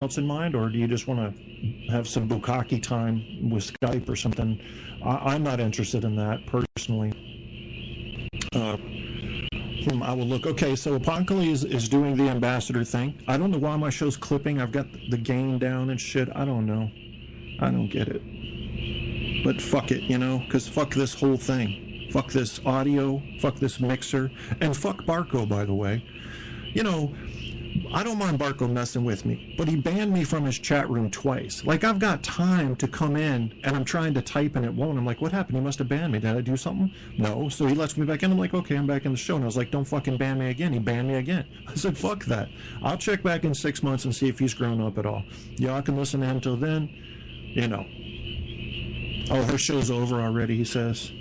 else in mind, or do you just want to have some bukkake time with Skype or something? I'm not interested in that personally. I will look. Okay, so Apocalypse is doing the ambassador thing. I don't know why my show's clipping. I've got the gain down and shit. I don't know. I don't get it. But fuck it, you know, because fuck this whole thing. Fuck this audio. Fuck this mixer. And fuck Barco, by the way. You know, I don't mind Barco messing with me, but he banned me from his chat room twice. Like, I've got time to come in, and I'm trying to type, and it won't. I'm like, what happened? He must have banned me. Did I do something? No. So he lets me back in. I'm like, okay, I'm back in the show. And I was like, don't fucking ban me again. He banned me again. I said, fuck that. I'll check back in 6 months and see if he's grown up at all. Y'all can listen to him till then, you know. Oh, her show's over already, he says.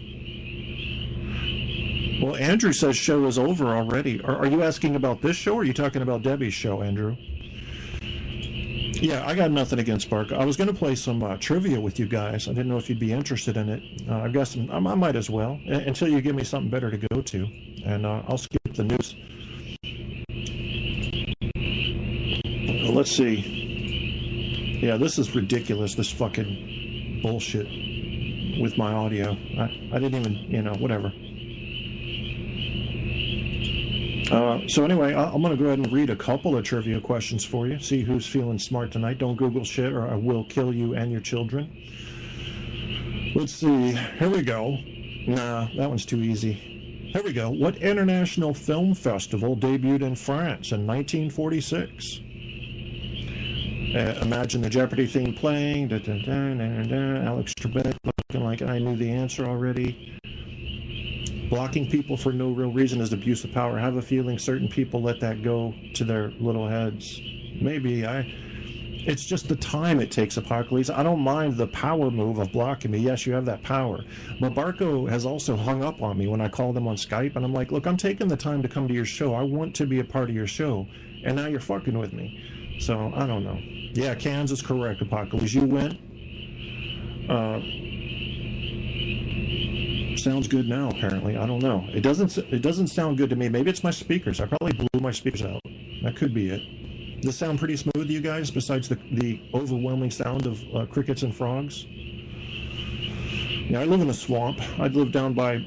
Well, Andrew says show is over already. Are you asking about this show, or are you talking about Debbie's show, Andrew? Yeah, I got nothing against Barco. I was going to play some trivia with you guys. I didn't know if you'd be interested in it. I've got some. I might as well, until you give me something better to go to. And I'll skip the news. Let's see. Yeah, this is ridiculous, this fucking bullshit with my audio. I didn't even, you know, whatever. So anyway, I'm going to go ahead and read a couple of trivia questions for you. See who's feeling smart tonight. Don't Google shit or I will kill you and your children. Let's see. Here we go. Nah, that one's too easy. Here we go. What international film festival debuted in France in 1946? Imagine the Jeopardy theme playing. Da, da, da, da, da. Alex Trebek looking like I knew the answer already. Blocking people for no real reason is abuse of power. I have a feeling certain people let that go to their little heads. Maybe. It's just the time it takes, Apocalypse. I don't mind the power move of blocking me. Yes, you have that power. But Barco has also hung up on me when I called him on Skype, and I'm like, look, I'm taking the time to come to your show. I want to be a part of your show, and now you're fucking with me. So, I don't know. Yeah, Cans is correct, Apocalypse. You win. Sounds good now, apparently. I don't know. It doesn't sound good to me. Maybe it's my speakers. I probably blew my speakers out. That could be it. Does this sound pretty smooth to you guys, besides the overwhelming sound of crickets and frogs? Yeah, I live in a swamp. I live down by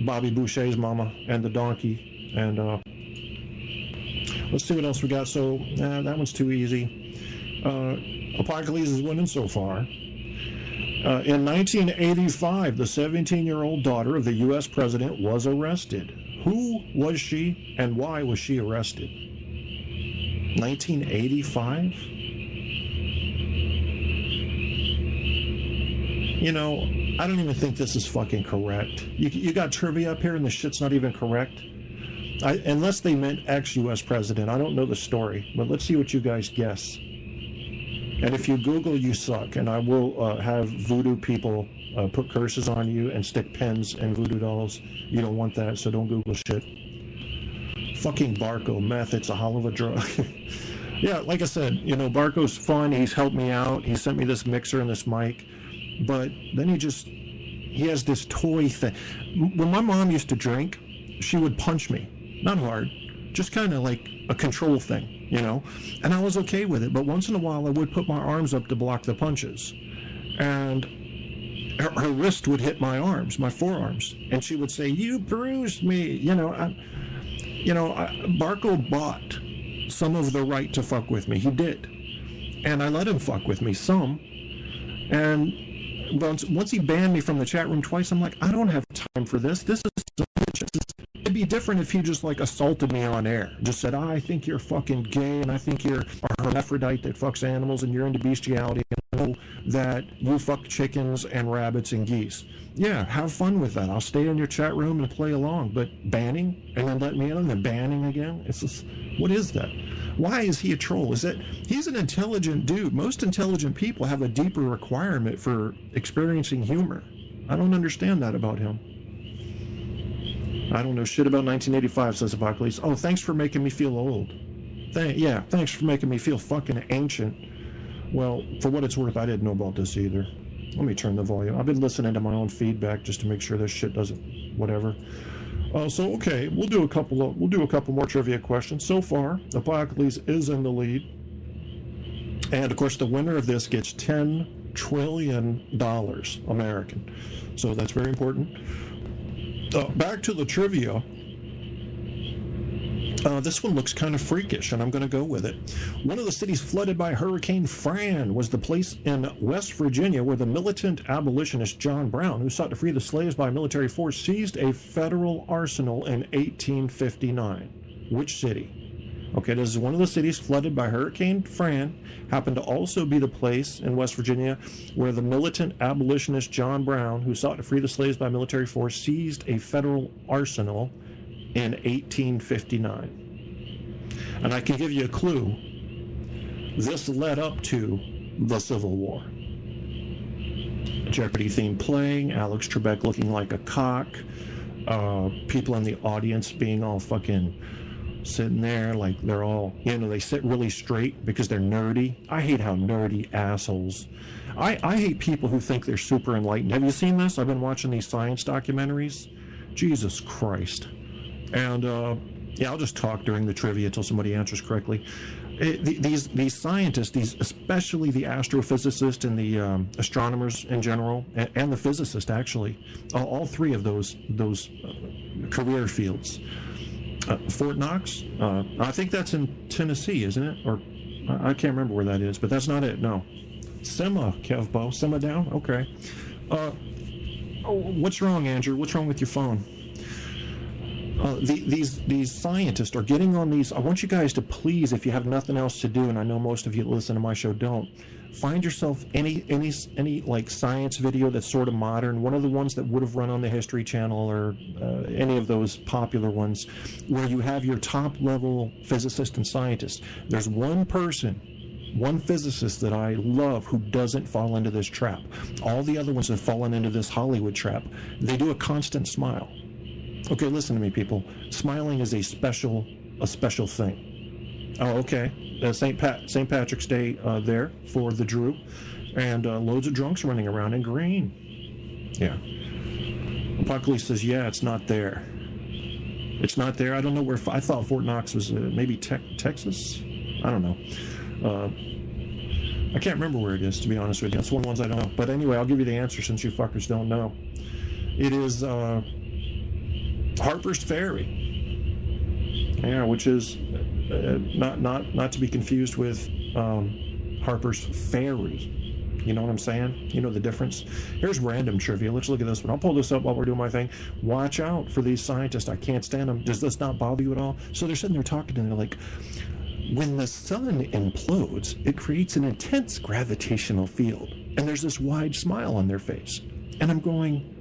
Bobby Boucher's mama and the donkey. And let's see what else we got. So, that one's too easy. Apocalypse is winning so far. In 1985, the 17-year-old daughter of the U.S. president was arrested. Who was she, and why was she arrested? 1985? You know, I don't even think this is fucking correct. You got trivia up here, and the shit's not even correct? Unless they meant ex-U.S. president. I don't know the story, but let's see what you guys guess. And if you Google, you suck. And I will have voodoo people put curses on you and stick pins and voodoo dolls. You don't want that, so don't Google shit. Fucking Barco, meth, it's a hell of a drug. Yeah, like I said, you know, Barco's fun. He's helped me out. He sent me this mixer and this mic. But then he has this toy thing. When my mom used to drink, she would punch me. Not hard. Just kind of like a control thing. You know, and I was okay with it, but once in a while I would put my arms up to block the punches, and her wrist would hit my arms, my forearms, and she would say, "You bruised me." You know, Barco bought some of the right to fuck with me. He did, and I let him fuck with me some. And once he banned me from the chat room twice, I'm like, I don't have time for this. This is so much. It'd be different if he just like assaulted me on air. Just said, I think you're fucking gay, and I think you're a hermaphrodite that fucks animals, and you're into bestiality, and I know that you fuck chickens and rabbits and geese. Yeah, have fun with that. I'll stay in your chat room and play along. But banning, and then let me in, and then banning again? It's just, what is that? Why is he a troll? Is that he's an intelligent dude? Most intelligent people have a deeper requirement for experiencing humor. I don't understand that about him. I don't know shit about 1985, says Apocalypse. Oh, thanks for making me feel old. Thanks for making me feel fucking ancient. Well, for what it's worth, I didn't know about this either. Let me turn the volume. I've been listening to my own feedback just to make sure this shit doesn't whatever. So okay, we'll do a couple more trivia questions. So far, Apocalypse is in the lead. And, of course, the winner of this gets $10 trillion American. So that's very important. Back to the trivia. This one looks kind of freakish, and I'm going to go with it. One of the cities flooded by Hurricane Fran was the place in West Virginia where the militant abolitionist John Brown, who sought to free the slaves by military force, seized a federal arsenal in 1859. Which city? Okay, this is one of the cities flooded by Hurricane Fran, happened to also be the place in West Virginia where the militant abolitionist John Brown, who sought to free the slaves by military force, seized a federal arsenal in 1859. And I can give you a clue. This led up to the Civil War. Jeopardy theme playing, Alex Trebek looking like a cock, people in the audience being all fucking sitting there like they're all, they sit really straight because they're nerdy. I hate how nerdy assholes. I hate people who think they're super enlightened. Have you seen this? I've been watching these science documentaries. Jesus Christ. And I'll just talk during the trivia until somebody answers correctly. These scientists, especially the astrophysicists and the astronomers in general, and the physicists actually, all three of those career fields. Fort Knox, I think that's in Tennessee, isn't it? Or I can't remember where that is, but that's not it. No, Simma, Kevbo, Simma down. Okay. What's wrong, Andrew? What's wrong with your phone? These scientists are getting on these. I want you guys to please, if you have nothing else to do, and I know most of you that listen to my show don't, find yourself any like science video that's sort of modern, one of the ones that would have run on the History Channel or any of those popular ones, where you have your top level physicists and scientists. There's one physicist that I love who doesn't fall into this trap. All the other ones have fallen into this Hollywood trap. They do a constant smile. Okay, listen to me, people. Smiling is a special thing. Oh, okay. St. Patrick's Day there for the Drew, and loads of drunks running around in green. Yeah. Apocalypse says, yeah, it's not there. It's not there. I don't know where. I thought Fort Knox was maybe Texas. I don't know. I can't remember where it is, to be honest with you. That's one of the ones I don't know. But anyway, I'll give you the answer since you fuckers don't know. It is Harper's Ferry. Yeah, which is not to be confused with Harper's Ferry. You know what I'm saying? You know the difference? Here's random trivia. Let's look at this one. I'll pull this up while we're doing my thing. Watch out for these scientists. I can't stand them. Does this not bother you at all? So they're sitting there talking and they're like, when the sun implodes, it creates an intense gravitational field. And there's this wide smile on their face. And I'm going,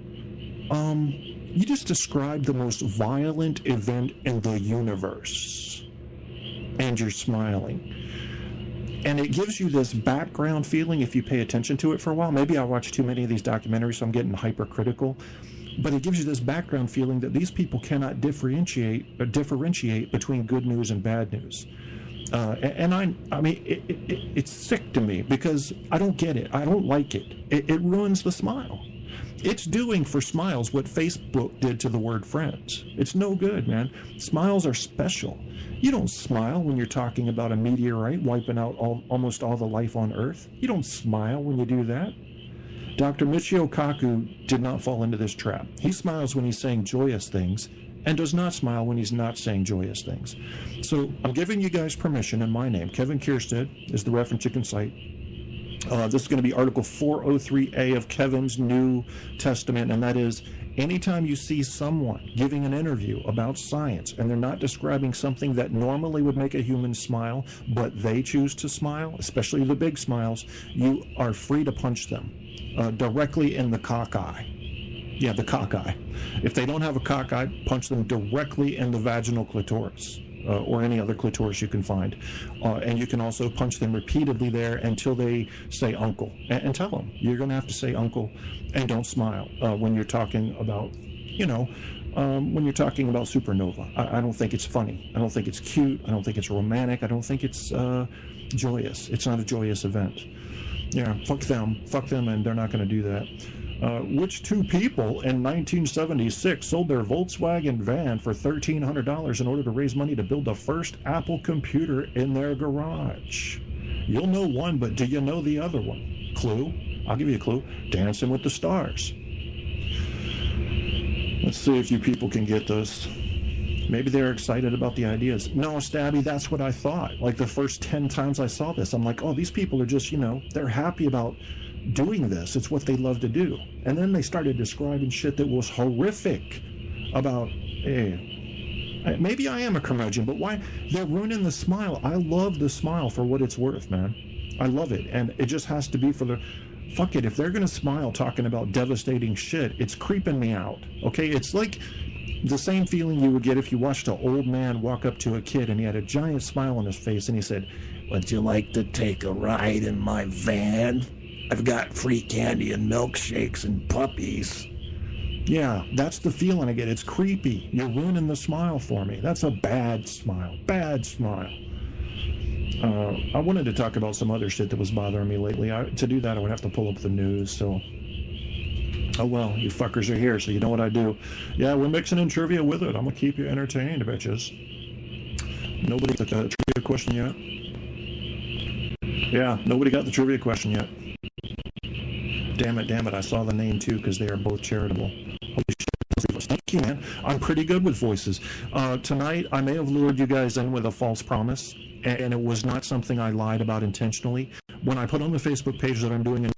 you just described the most violent event in the universe. And you're smiling. And it gives you this background feeling if you pay attention to it for a while. Maybe I watch too many of these documentaries, so I'm getting hypercritical. But it gives you this background feeling that these people cannot differentiate between good news and bad news. And I mean, it's sick to me because I don't get it. I don't like it. It ruins the smile. It's doing for smiles what Facebook did to the word friends. It's no good, man. Smiles are special. You don't smile when you're talking about a meteorite wiping out almost all the life on Earth. You don't smile when you do that. Dr. Michio Kaku did not fall into this trap. He smiles when he's saying joyous things and does not smile when he's not saying joyous things. So I'm giving you guys permission in my name. Kevin Kierstead is the reference you can cite. This is going to be Article 403A of Kevin's New Testament, and that is, anytime you see someone giving an interview about science and they're not describing something that normally would make a human smile, but they choose to smile, especially the big smiles, you are free to punch them directly in the cock eye. Yeah, the cock eye. If they don't have a cock eye, punch them directly in the vaginal clitoris. Or any other clitoris you can find. And you can also punch them repeatedly there until they say uncle. And tell them, you're going to have to say uncle, and don't smile when you're talking about, when you're talking about supernova. I don't think it's funny. I don't think it's cute. I don't think it's romantic. I don't think it's joyous. It's not a joyous event. Yeah, fuck them, and they're not going to do that. Which two people in 1976 sold their Volkswagen van for $1,300 in order to raise money to build the first Apple computer in their garage? You'll know one, but do you know the other one? Clue? I'll give you a clue. Dancing with the Stars. Let's see if you people can get this. Maybe they're excited about the ideas. No, Stabby, that's what I thought. Like the first 10 times I saw this, I'm like, oh, these people are just, they're happy about doing this. It's what they love to do. And then they started describing shit that was horrific about, maybe I am a curmudgeon, but why? They're ruining the smile. I love the smile for what it's worth, man. I love it. And it just has to be for the... Fuck it. If they're going to smile talking about devastating shit, it's creeping me out. Okay? It's like the same feeling you would get if you watched an old man walk up to a kid and he had a giant smile on his face and he said, "Would you like to take a ride in my van? I've got free candy and milkshakes and puppies." Yeah, that's the feeling I get. It's creepy. You're ruining the smile for me. That's a bad smile. Bad smile. I wanted to talk about some other shit that was bothering me lately. To do that, I would have to pull up the news, so... Oh, well, you fuckers are here, so you know what I do. Yeah, we're mixing in trivia with it. I'm gonna keep you entertained, bitches. Nobody got the trivia question yet? Yeah, nobody got the trivia question yet. Damn it, I saw the name too, because they are both charitable. Holy shit, thank you, man. I'm pretty good with voices. Tonight, I may have lured you guys in with a false promise, and it was not something I lied about intentionally. When I put on the Facebook page that I'm doing,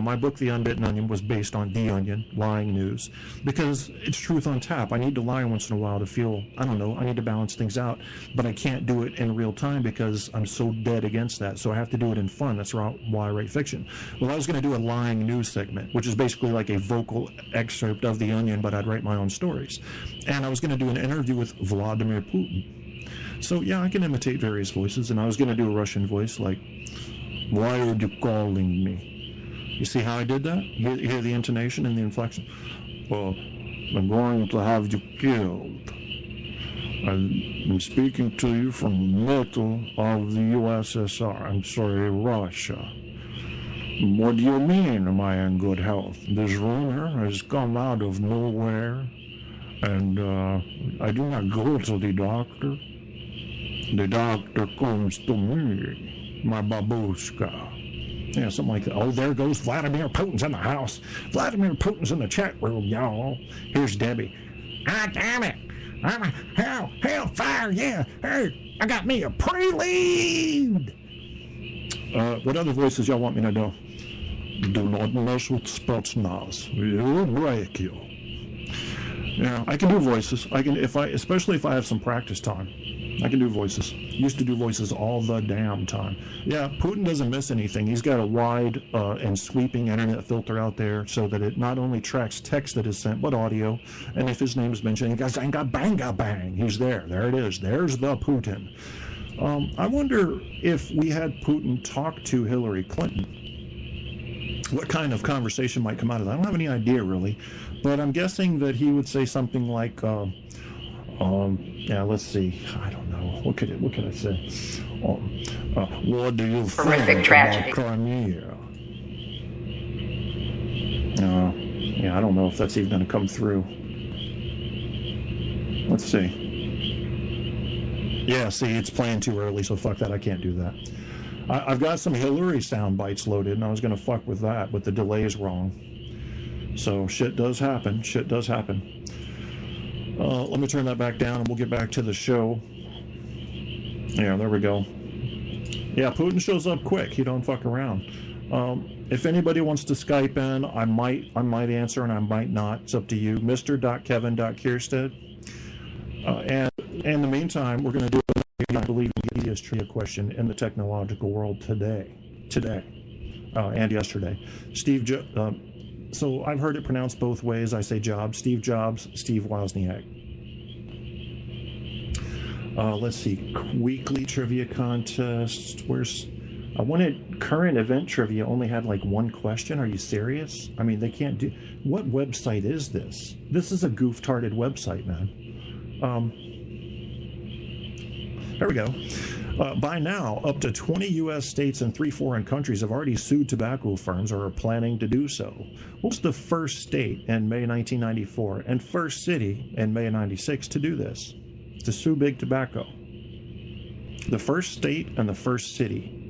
my book, The Unbitten Onion, was based on The Onion, lying news, because it's truth on tap. I need to lie once in a while to feel, I don't know, I need to balance things out, but I can't do it in real time because I'm so dead against that, so I have to do it in fun. That's why I write fiction. Well, I was going to do a lying news segment, which is basically like a vocal excerpt of The Onion, but I'd write my own stories. And I was going to do an interview with Vladimir Putin. So, yeah, I can imitate various voices, and I was going to do a Russian voice like, "Why are you calling me?" You see how I did that? You hear the intonation and the inflection? "Well, I'm going to have you killed. I'm speaking to you from the middle of the USSR. I'm sorry, Russia. What do you mean, am I in good health? This rumor has come out of nowhere, and I do not go to the doctor. The doctor comes to me, my babushka." Yeah, something like that. Oh, there goes Vladimir Putin's in the house. Vladimir Putin's in the chat room, y'all. Here's Debbie. "Ah, damn it. I'm a hellfire, yeah. Hey, I got me a prelude." What other voices y'all want me to do? "Do not mess with Spetsnaz. He'll break you." Yeah, I can do voices. Especially if I have some practice time. I can do voices. Used to do voices all the damn time. Yeah, Putin doesn't miss anything. He's got a wide and sweeping internet filter out there so that it not only tracks text that is sent, but audio. And if his name is mentioned, he goes, "Zanga banga bang." He's there. There it is. There's the Putin. I wonder if we had Putin talk to Hillary Clinton, what kind of conversation might come out of that. I don't have any idea, really. But I'm guessing that he would say something like... yeah, let's see. I don't know. What could I say? What do you think about Crimea? Yeah, I don't know if that's even going to come through. Let's see. Yeah, see, it's playing too early, so fuck that. I can't do that. I've got some Hillary sound bites loaded, and I was going to fuck with that, but the delay is wrong. So shit does happen. Shit does happen. Let me turn that back down and we'll get back to the show. Yeah, there we go. Yeah, Putin shows up quick. He don't fuck around. If anybody wants to Skype in, I might answer and I might not. It's up to you. Mr.Kevin.Kierstead. And in the meantime, we're going to do, I believe, the easiest trivia question in the technological world today. And yesterday. So I've heard it pronounced both ways. I say Jobs, Steve Jobs, Steve Wozniak. Let's see, weekly trivia contest. I wanted current event trivia, only had like one question. Are you serious? I mean, they can't do... What website is this? This is a goof-tarded website, man. There we go. By now, up to 20 U.S. states and 3 foreign countries have already sued tobacco firms or are planning to do so. What was the first state in May 1994 and first city in May 96 to do this? To sue Big Tobacco. The first state and the first city.